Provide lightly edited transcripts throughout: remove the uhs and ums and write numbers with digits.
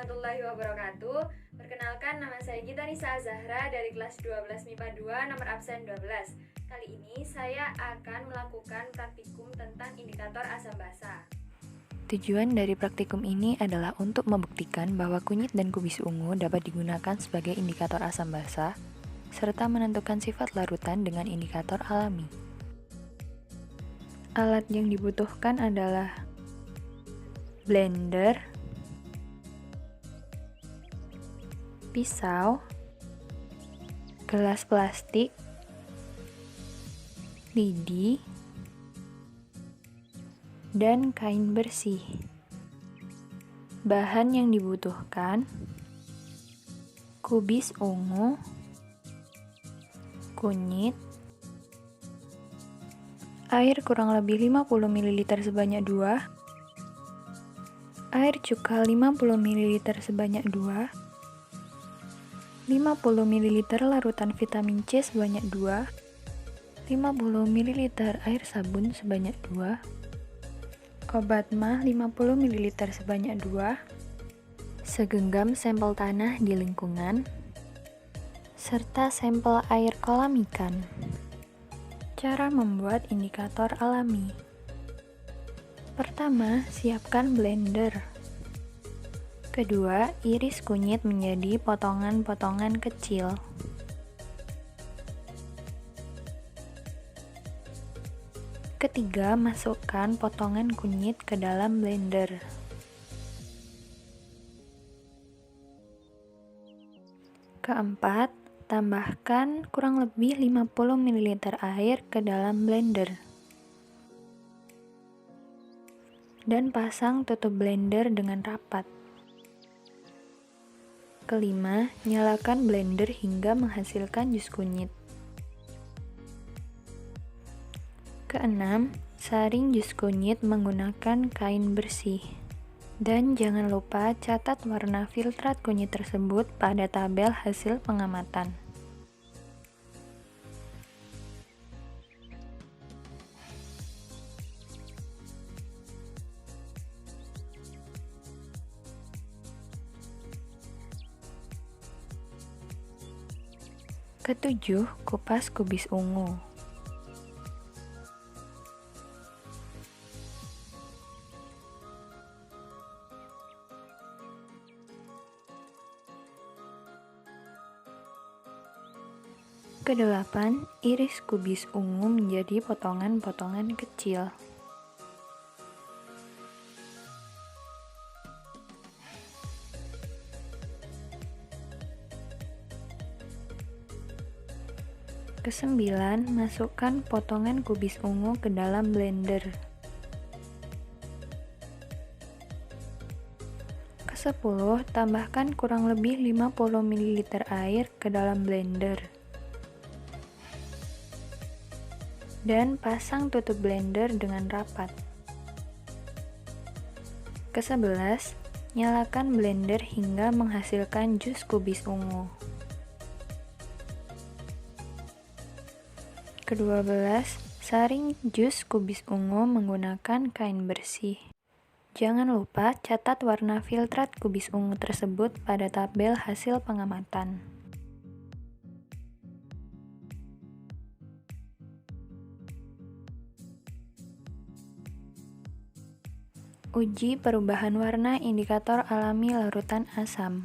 warahmatullahi wabarakatuh. Perkenalkan, nama saya Gita Nisa Zahra dari kelas 12 MIPA 2, nomor absen 12. Kali ini saya akan melakukan praktikum tentang indikator asam basa. Tujuan dari praktikum ini adalah untuk membuktikan bahwa kunyit dan kubis ungu dapat digunakan sebagai indikator asam basa, serta menentukan sifat larutan dengan indikator alami. Alat yang dibutuhkan adalah blender, pisau, gelas plastik, lidi, dan kain bersih. Bahan yang dibutuhkan: kubis ungu, kunyit, air kurang lebih 50 ml sebanyak 2, air cuka 50 ml sebanyak 2, 50 ml larutan vitamin C sebanyak 2, 50 ml air sabun sebanyak 2, obat mah 50 ml sebanyak 2, segenggam sampel tanah di lingkungan, serta sampel air kolam ikan. Cara membuat indikator alami. Pertama, siapkan blender. Kedua, iris kunyit menjadi potongan-potongan kecil. Ketiga, masukkan potongan kunyit ke dalam blender. Keempat, tambahkan kurang lebih 50 ml air ke dalam blender. Dan pasang tutup blender dengan rapat. Kelima, nyalakan blender hingga menghasilkan jus kunyit. Keenam, saring jus kunyit menggunakan kain bersih. Dan jangan lupa catat warna filtrat kunyit tersebut pada tabel hasil pengamatan. Ketujuh, kupas kubis ungu. Kedelapan, iris kubis ungu menjadi potongan-potongan kecil. Kesembilan, masukkan potongan kubis ungu ke dalam blender. Kesepuluh, tambahkan kurang lebih 50 ml air ke dalam blender. Dan pasang tutup blender dengan rapat. Ke-11, nyalakan blender hingga menghasilkan jus kubis ungu. Ke-12, saring jus kubis ungu menggunakan kain bersih. Jangan lupa catat warna filtrat kubis ungu tersebut pada tabel hasil pengamatan. Uji perubahan warna indikator alami larutan asam.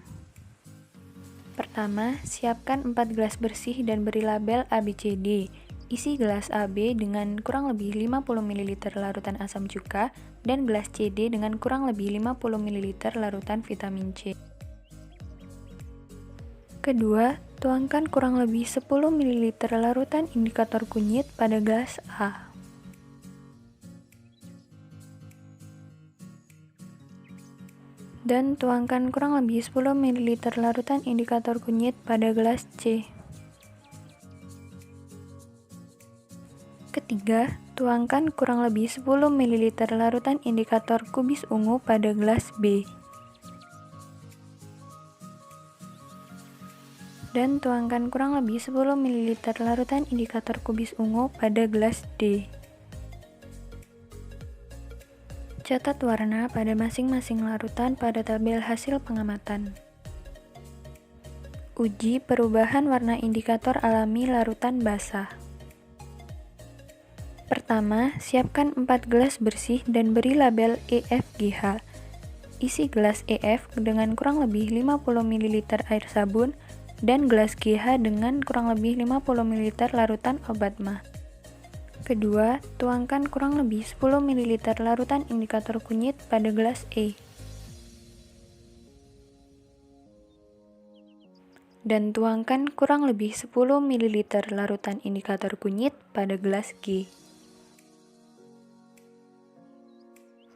Pertama, siapkan 4 gelas bersih dan beri label ABCD. Isi gelas AB dengan kurang lebih 50 ml larutan asam cuka dan gelas CD dengan kurang lebih 50 ml larutan vitamin C. Kedua, tuangkan kurang lebih 10 ml larutan indikator kunyit pada gelas A. Dan tuangkan kurang lebih 10 ml larutan indikator kunyit pada gelas C. Ketiga, tuangkan kurang lebih 10 ml larutan indikator kubis ungu pada gelas B. Dan tuangkan kurang lebih 10 ml larutan indikator kubis ungu pada gelas D. Catat warna pada masing-masing larutan pada tabel hasil pengamatan. Uji perubahan warna indikator alami larutan basah. Pertama, siapkan 4 gelas bersih dan beri label EFGH. Isi gelas EF dengan kurang lebih 50 ml air sabun dan gelas GH dengan kurang lebih 50 ml larutan obat mah. Kedua, tuangkan kurang lebih 10 ml larutan indikator kunyit pada gelas E. Dan tuangkan kurang lebih 10 ml larutan indikator kunyit pada gelas G.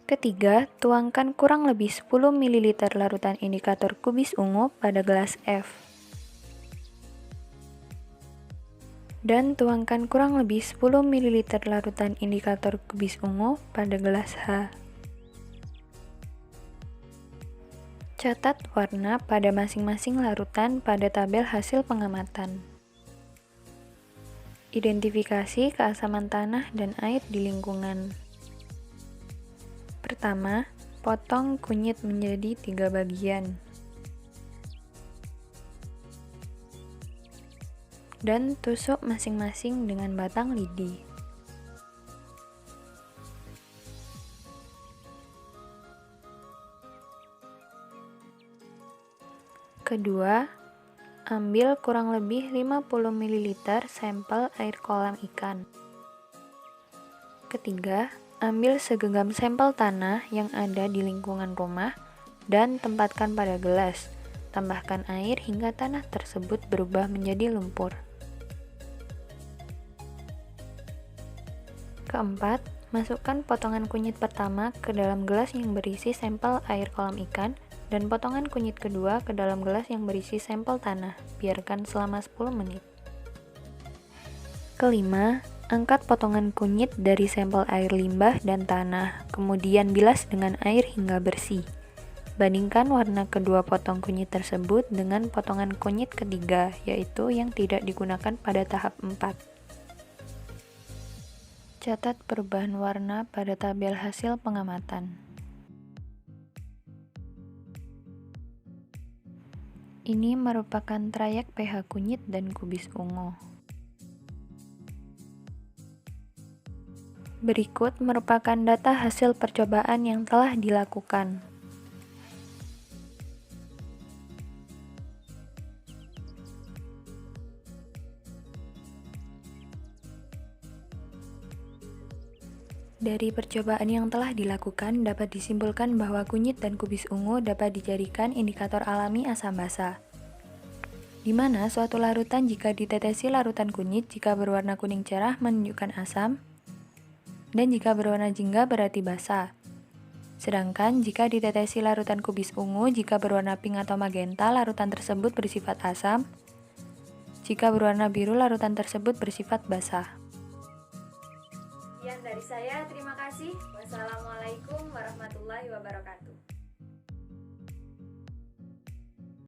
Ketiga, tuangkan kurang lebih 10 ml larutan indikator kubis ungu pada gelas F. Dan tuangkan kurang lebih 10 ml larutan indikator kubis ungu pada gelas H. Catat warna pada masing-masing larutan pada tabel hasil pengamatan. Identifikasi keasaman tanah dan air di lingkungan. Pertama, potong kunyit menjadi 3 bagian. Dan tusuk masing-masing dengan batang lidi. Kedua, ambil kurang lebih 50 ml sampel air kolam ikan. Ketiga, ambil segenggam sampel tanah yang ada di lingkungan rumah dan tempatkan pada gelas. Tambahkan air hingga tanah tersebut berubah menjadi lumpur. Keempat, masukkan potongan kunyit pertama ke dalam gelas yang berisi sampel air kolam ikan dan potongan kunyit kedua ke dalam gelas yang berisi sampel tanah. Biarkan selama 10 menit. Kelima, angkat potongan kunyit dari sampel air limbah dan tanah, kemudian bilas dengan air hingga bersih. Bandingkan warna kedua potong kunyit tersebut dengan potongan kunyit ketiga, yaitu yang tidak digunakan pada tahap 4. Catat perubahan warna pada tabel hasil pengamatan. Ini merupakan trayek pH kunyit dan kubis ungu. Berikut merupakan data hasil percobaan yang telah dilakukan. Dari percobaan yang telah dilakukan, dapat disimpulkan bahwa kunyit dan kubis ungu dapat dijadikan indikator alami asam basa, di mana suatu larutan jika ditetesi larutan kunyit jika berwarna kuning cerah menunjukkan asam, dan jika berwarna jingga berarti basa. Sedangkan jika ditetesi larutan kubis ungu jika berwarna pink atau magenta, larutan tersebut bersifat asam. Jika berwarna biru, larutan tersebut bersifat basa. Sekian dari saya, terima kasih. Wassalamualaikum warahmatullahi wabarakatuh.